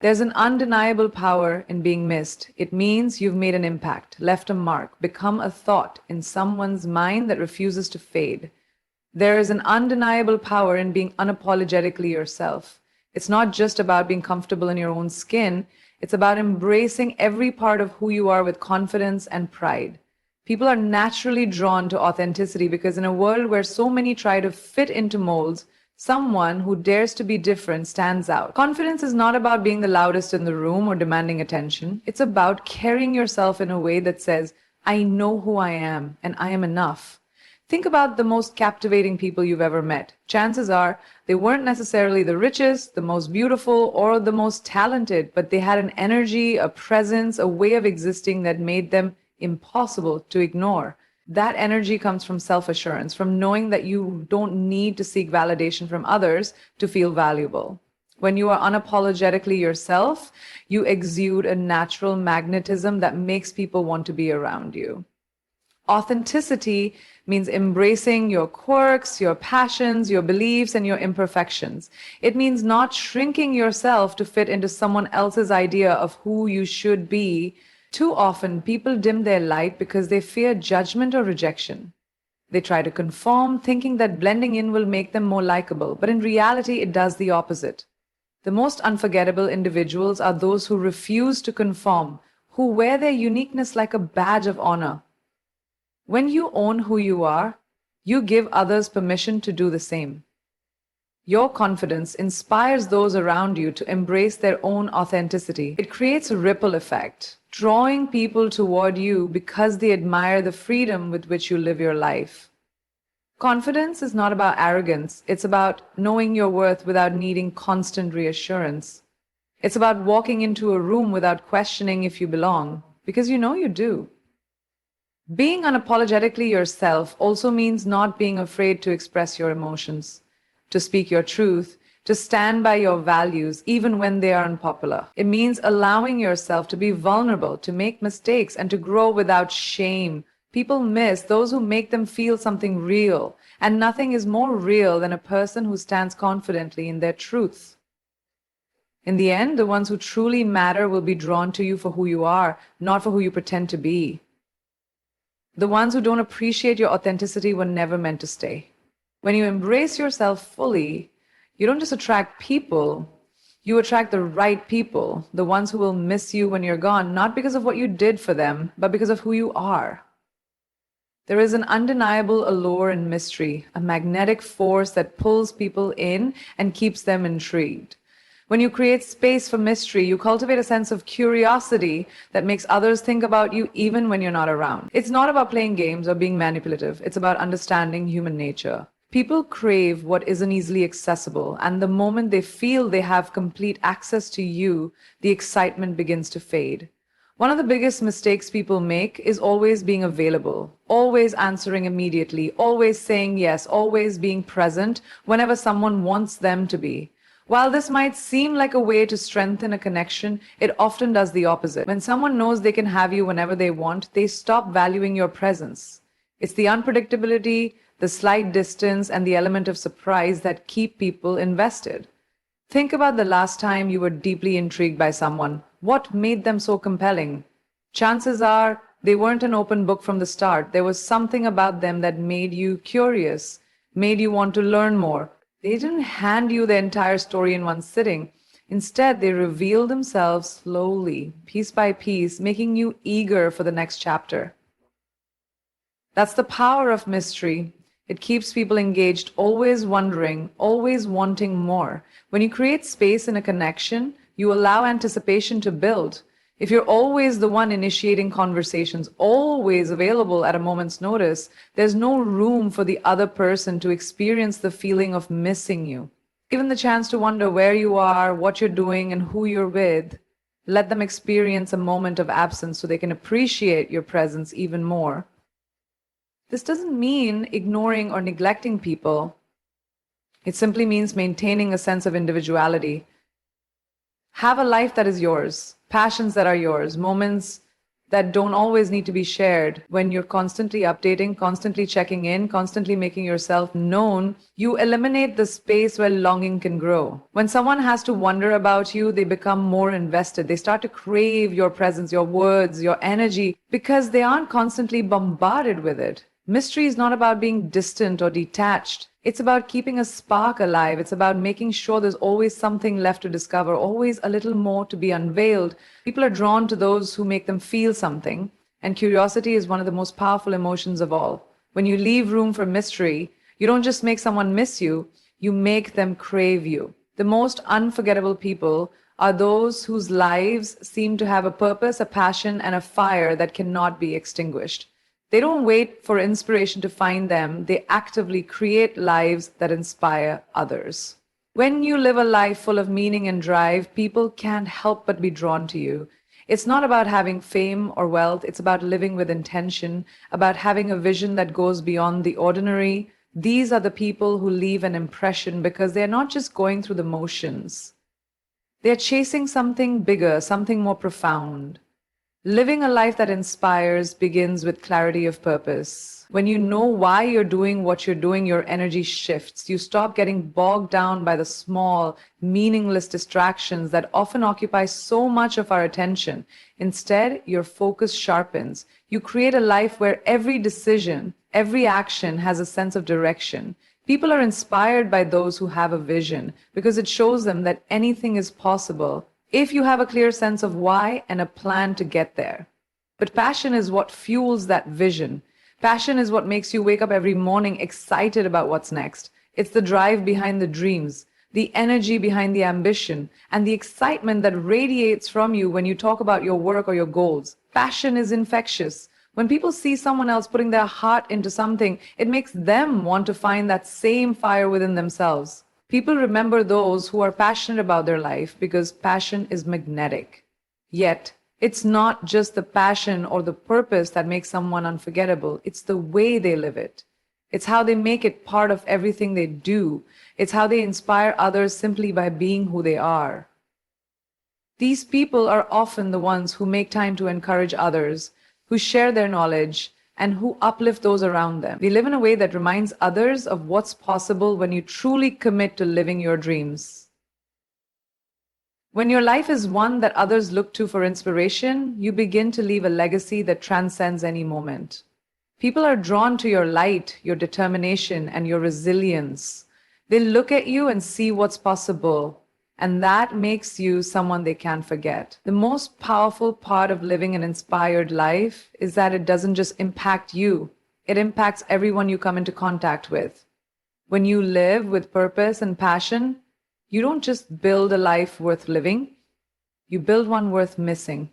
There's an undeniable power in being missed. It means you've made an impact, left a mark, become a thought in someone's mind that refuses to fade. There is an undeniable power in being unapologetically yourself. It's not just about being comfortable in your own skin, it's about embracing every part of who you are with confidence and pride. People are naturally drawn to authenticity because in a world where so many try to fit into molds, someone who dares to be different stands out. Confidence is not about being the loudest in the room or demanding attention. It's about carrying yourself in a way that says, I know who I am and I am enough. Think about the most captivating people you've ever met. Chances are they weren't necessarily the richest, the most beautiful, or the most talented, but they had an energy, a presence, a way of existing that made them impossible to ignore. That energy comes from self-assurance, from knowing that you don't need to seek validation from others to feel valuable. When you are unapologetically yourself, you exude a natural magnetism that makes people want to be around you. Authenticity means embracing your quirks, your passions, your beliefs, and your imperfections. It means not shrinking yourself to fit into someone else's idea of who you should be. Too often, people dim their light because they fear judgment or rejection. They try to conform, thinking that blending in will make them more likable, but in reality, it does the opposite. The most unforgettable individuals are those who refuse to conform, who wear their uniqueness like a badge of honor. When you own who you are, you give others permission to do the same. Your confidence inspires those around you to embrace their own authenticity. It creates a ripple effect, drawing people toward you because they admire the freedom with which you live your life. Confidence is not about arrogance. It's about knowing your worth without needing constant reassurance. It's about walking into a room without questioning if you belong, because you know you do. Being unapologetically yourself also means not being afraid to express your emotions, to speak your truth, to stand by your values even when they are unpopular. It means allowing yourself to be vulnerable, to make mistakes, and to grow without shame. People miss those who make them feel something real, and nothing is more real than a person who stands confidently in their truth. In the end, the ones who truly matter will be drawn to you for who you are, not for who you pretend to be. The ones who don't appreciate your authenticity were never meant to stay. When you embrace yourself fully, you don't just attract people, you attract the right people, the ones who will miss you when you're gone, not because of what you did for them, but because of who you are. There is an undeniable allure in mystery, a magnetic force that pulls people in and keeps them intrigued. When you create space for mystery, you cultivate a sense of curiosity that makes others think about you even when you're not around. It's not about playing games or being manipulative. It's about understanding human nature. People crave what isn't easily accessible, and the moment they feel they have complete access to you, the excitement begins to fade. One of the biggest mistakes people make is always being available, always answering immediately, always saying yes, always being present whenever someone wants them to be. While this might seem like a way to strengthen a connection, it often does the opposite. When someone knows they can have you whenever they want, they stop valuing your presence. It's the unpredictability, the slight distance, and the element of surprise that keep people invested. Think about the last time you were deeply intrigued by someone. What made them so compelling? Chances are they weren't an open book from the start. There was something about them that made you curious, made you want to learn more. They didn't hand you the entire story in one sitting. Instead, they revealed themselves slowly, piece by piece, making you eager for the next chapter. That's the power of mystery. It keeps people engaged, always wondering, always wanting more. When you create space in a connection, you allow anticipation to build. If you're always the one initiating conversations, always available at a moment's notice, there's no room for the other person to experience the feeling of missing you. Given the chance to wonder where you are, what you're doing, and who you're with, let them experience a moment of absence so they can appreciate your presence even more. This doesn't mean ignoring or neglecting people. It simply means maintaining a sense of individuality. Have a life that is yours, passions that are yours, moments that don't always need to be shared. When you're constantly updating, constantly checking in, constantly making yourself known, you eliminate the space where longing can grow. When someone has to wonder about you, they become more invested. They start to crave your presence, your words, your energy, because they aren't constantly bombarded with it. Mystery is not about being distant or detached. It's about keeping a spark alive. It's about making sure there's always something left to discover, always a little more to be unveiled. People are drawn to those who make them feel something, and curiosity is one of the most powerful emotions of all. When you leave room for mystery, you don't just make someone miss you, you make them crave you. The most unforgettable people are those whose lives seem to have a purpose, a passion, and a fire that cannot be extinguished. They don't wait for inspiration to find them, they actively create lives that inspire others. When you live a life full of meaning and drive, people can't help but be drawn to you. It's not about having fame or wealth, it's about living with intention, about having a vision that goes beyond the ordinary. These are the people who leave an impression because they're not just going through the motions. They're chasing something bigger, something more profound. Living a life that inspires begins with clarity of purpose. When you know why you're doing what you're doing, your energy shifts. You stop getting bogged down by the small, meaningless distractions that often occupy so much of our attention. Instead, your focus sharpens. You create a life where every decision, every action has a sense of direction. People are inspired by those who have a vision because it shows them that anything is possible if you have a clear sense of why and a plan to get there. But passion is what fuels that vision. Passion is what makes you wake up every morning excited about what's next. It's the drive behind the dreams, the energy behind the ambition, and the excitement that radiates from you when you talk about your work or your goals. Passion is infectious. When people see someone else putting their heart into something, it makes them want to find that same fire within themselves. People remember those who are passionate about their life because passion is magnetic. Yet, it's not just the passion or the purpose that makes someone unforgettable, it's the way they live it. It's how they make it part of everything they do. It's how they inspire others simply by being who they are. These people are often the ones who make time to encourage others, who share their knowledge, and who uplift those around them. They live in a way that reminds others of what's possible when you truly commit to living your dreams. When your life is one that others look to for inspiration, you begin to leave a legacy that transcends any moment. People are drawn to your light, your determination, and your resilience. They look at you and see what's possible, and that makes you someone they can't forget. The most powerful part of living an inspired life is that it doesn't just impact you, it impacts everyone you come into contact with. When you live with purpose and passion, you don't just build a life worth living, you build one worth missing.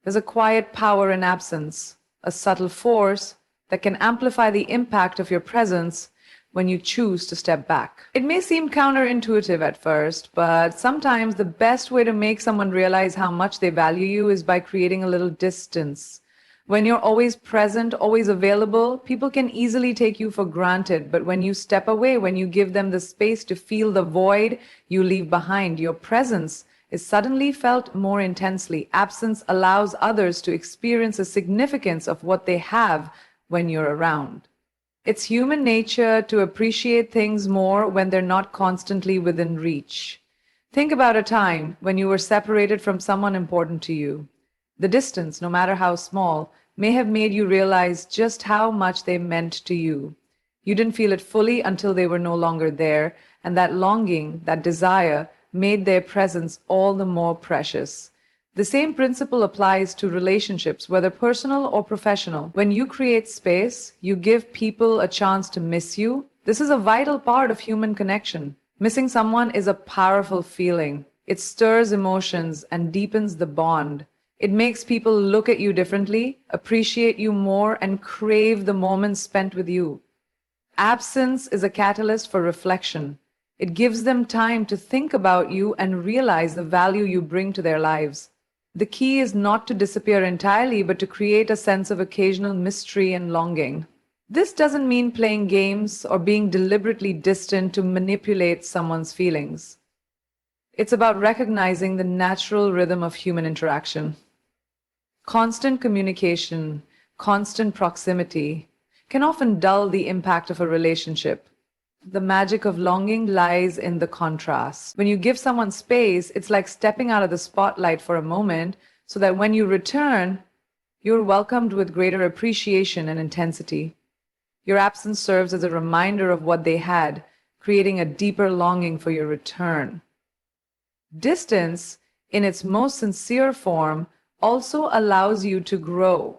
There's a quiet power in absence, a subtle force that can amplify the impact of your presence when you choose to step back. It may seem counterintuitive at first, but sometimes the best way to make someone realize how much they value you is by creating a little distance. When you're always present, always available, people can easily take you for granted. But when you step away, when you give them the space to feel the void you leave behind, your presence is suddenly felt more intensely. Absence allows others to experience the significance of what they have when you're around. It's human nature to appreciate things more when they're not constantly within reach. Think about a time when you were separated from someone important to you. The distance, no matter how small, may have made you realize just how much they meant to you. You didn't feel it fully until they were no longer there, and that longing, that desire, made their presence all the more precious. The same principle applies to relationships, whether personal or professional. When you create space, you give people a chance to miss you. This is a vital part of human connection. Missing someone is a powerful feeling. It stirs emotions and deepens the bond. It makes people look at you differently, appreciate you more, and crave the moments spent with you. Absence is a catalyst for reflection. It gives them time to think about you and realize the value you bring to their lives. The key is not to disappear entirely, but to create a sense of occasional mystery and longing. This doesn't mean playing games or being deliberately distant to manipulate someone's feelings. It's about recognizing the natural rhythm of human interaction. Constant communication, constant proximity can often dull the impact of a relationship. The magic of longing lies in the contrast. When you give someone space, it's like stepping out of the spotlight for a moment so that when you return, you're welcomed with greater appreciation and intensity. Your absence serves as a reminder of what they had, creating a deeper longing for your return. Distance, in its most sincere form, also allows you to grow.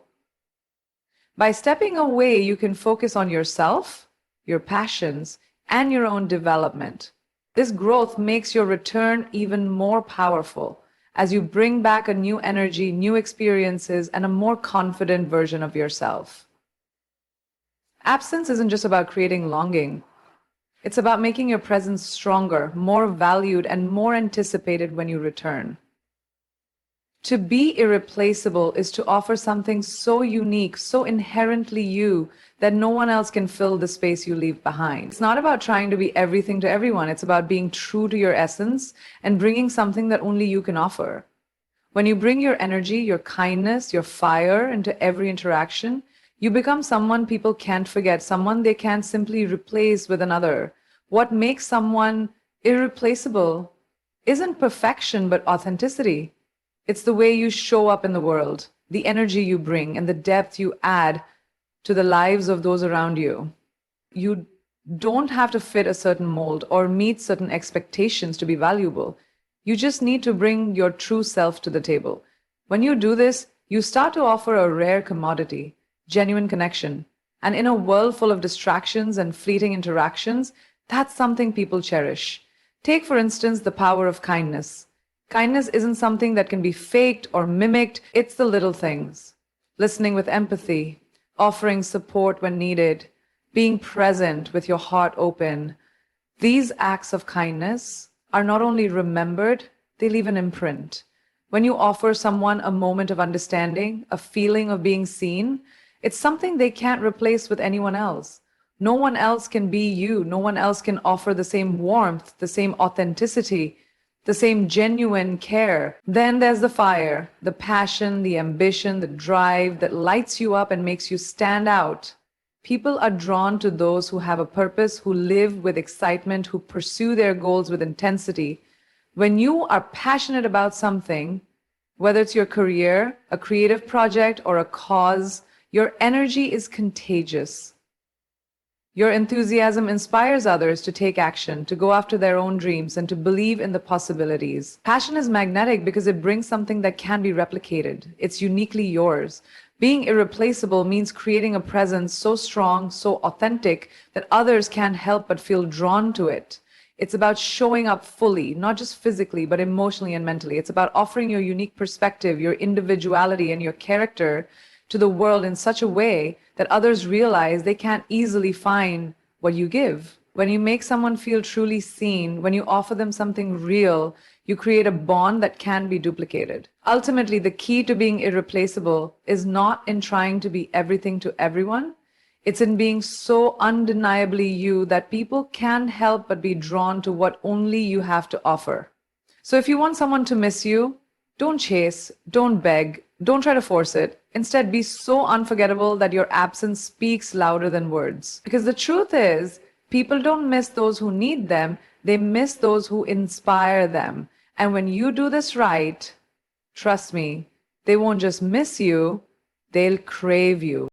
By stepping away, you can focus on yourself, your passions, and your own development. This growth makes your return even more powerful as you bring back a new energy, new experiences, and a more confident version of yourself. Absence isn't just about creating longing. It's about making your presence stronger, more valued, and more anticipated when you return. To be irreplaceable is to offer something so unique, so inherently you, that no one else can fill the space you leave behind. It's not about trying to be everything to everyone. It's about being true to your essence and bringing something that only you can offer. When you bring your energy, your kindness, your fire into every interaction, you become someone people can't forget, someone they can't simply replace with another. What makes someone irreplaceable isn't perfection, but authenticity. It's the way you show up in the world, the energy you bring, and the depth you add to the lives of those around you. You don't have to fit a certain mold or meet certain expectations to be valuable. You just need to bring your true self to the table. When you do this, you start to offer a rare commodity, genuine connection. And in a world full of distractions and fleeting interactions, that's something people cherish. Take, for instance, the power of kindness. Kindness isn't something that can be faked or mimicked. It's the little things. Listening with empathy, offering support when needed, being present with your heart open. These acts of kindness are not only remembered, they leave an imprint. When you offer someone a moment of understanding, a feeling of being seen, it's something they can't replace with anyone else. No one else can be you. No one else can offer the same warmth, the same authenticity, the same genuine care. Then there's the fire, the passion, the ambition, the drive that lights you up and makes you stand out. People are drawn to those who have a purpose, who live with excitement, who pursue their goals with intensity. When you are passionate about something, whether it's your career, a creative project, or a cause, your energy is contagious. Your enthusiasm inspires others to take action, to go after their own dreams, and to believe in the possibilities. Passion is magnetic because it brings something that can be replicated. It's uniquely yours. Being irreplaceable means creating a presence so strong, so authentic, that others can't help but feel drawn to it. It's about showing up fully, not just physically, but emotionally and mentally. It's about offering your unique perspective, your individuality, and your character to the world in such a way that others realize they can't easily find what you give. When you make someone feel truly seen, when you offer them something real, you create a bond that can be duplicated. Ultimately, the key to being irreplaceable is not in trying to be everything to everyone. It's in being so undeniably you that people can't help but be drawn to what only you have to offer. So if you want someone to miss you, don't chase, don't beg, don't try to force it. Instead, be so unforgettable that your absence speaks louder than words. Because the truth is, people don't miss those who need them, they miss those who inspire them. And when you do this right, trust me, they won't just miss you, they'll crave you.